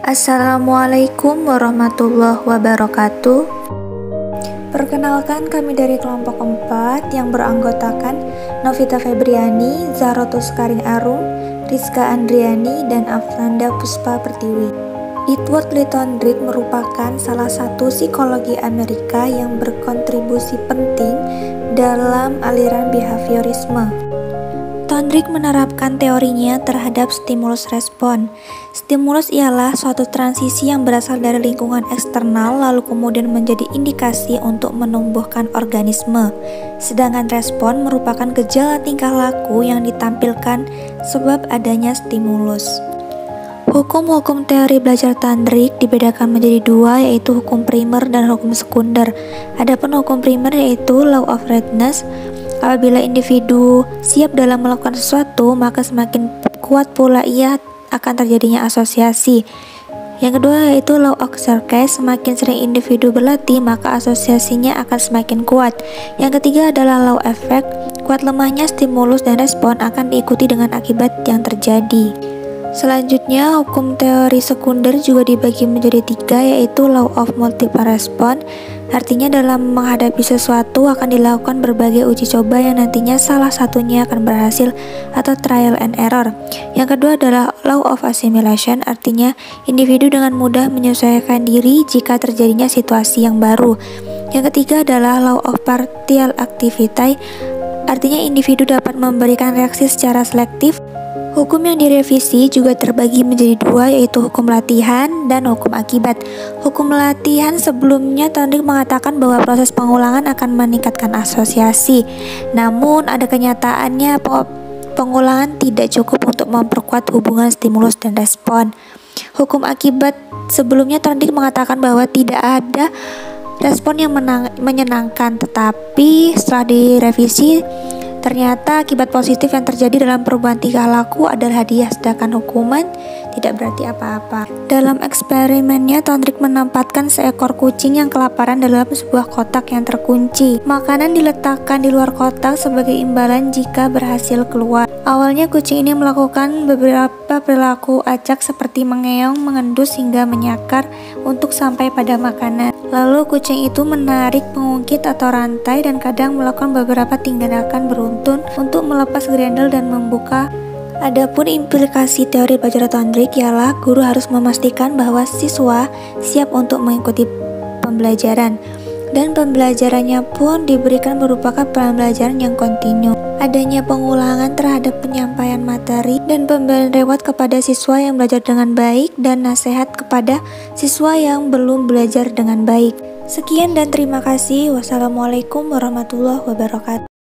Assalamualaikum warahmatullahi wabarakatuh. Perkenalkan, kami dari kelompok 4 yang beranggotakan Novita Febriani, Zahrotus Karin Arum, Rizka Andriani, dan Afnanda Puspa Pertiwi. Edward Thorndike merupakan salah satu psikologi Amerika yang berkontribusi penting dalam aliran behaviorisme. Thorndike menerapkan teorinya terhadap stimulus respon. Stimulus ialah suatu transisi yang berasal dari lingkungan eksternal lalu kemudian menjadi indikasi untuk menumbuhkan organisme. Sedangkan respon merupakan gejala tingkah laku yang ditampilkan sebab adanya stimulus. Hukum-hukum teori belajar Thorndike dibedakan menjadi dua, yaitu hukum primer dan hukum sekunder. Adapun hukum primer yaitu law of readiness. Apabila individu siap dalam melakukan sesuatu, maka semakin kuat pula ia akan terjadinya asosiasi. Yang kedua yaitu law of surcase, semakin sering individu berlatih, maka asosiasinya akan semakin kuat. Yang ketiga adalah law effect, kuat lemahnya stimulus dan respon akan diikuti dengan akibat yang terjadi. Selanjutnya, hukum teori sekunder juga dibagi menjadi 3, yaitu law of multiple response. Artinya dalam menghadapi sesuatu akan dilakukan berbagai uji coba yang nantinya salah satunya akan berhasil atau trial and error. Yang kedua adalah law of assimilation, artinya individu dengan mudah menyesuaikan diri jika terjadinya situasi yang baru. Yang ketiga adalah law of partial activity, artinya individu dapat memberikan reaksi secara selektif. Hukum yang direvisi juga terbagi menjadi 2, yaitu hukum latihan dan hukum akibat. Hukum latihan sebelumnya Thorndike mengatakan bahwa proses pengulangan akan meningkatkan asosiasi. Namun ada kenyataannya pengulangan tidak cukup untuk memperkuat hubungan stimulus dan respon. Hukum akibat sebelumnya Thorndike mengatakan bahwa tidak ada respon yang menyenangkan, tetapi setelah direvisi ternyata akibat positif yang terjadi dalam perubahan tingkah laku adalah hadiah, sedangkan hukuman tidak berarti apa-apa. Dalam eksperimennya, Thorndike menempatkan seekor kucing yang kelaparan dalam sebuah kotak yang terkunci. Makanan diletakkan di luar kotak sebagai imbalan jika berhasil keluar. Awalnya kucing ini melakukan beberapa perilaku acak seperti mengeong, mengendus, hingga menyakar untuk sampai pada makanan. Lalu kucing itu menarik pengungkit atau rantai dan kadang melakukan beberapa tindakan beruntun untuk melepas grendel dan membuka. Adapun implikasi teori belajar Thorndike ialah guru harus memastikan bahwa siswa siap untuk mengikuti pembelajaran, dan pembelajarannya pun diberikan merupakan pembelajaran yang kontinu. Adanya pengulangan terhadap penyampaian materi dan pemberian reward kepada siswa yang belajar dengan baik dan nasihat kepada siswa yang belum belajar dengan baik. Sekian dan terima kasih. Wassalamualaikum warahmatullahi wabarakatuh.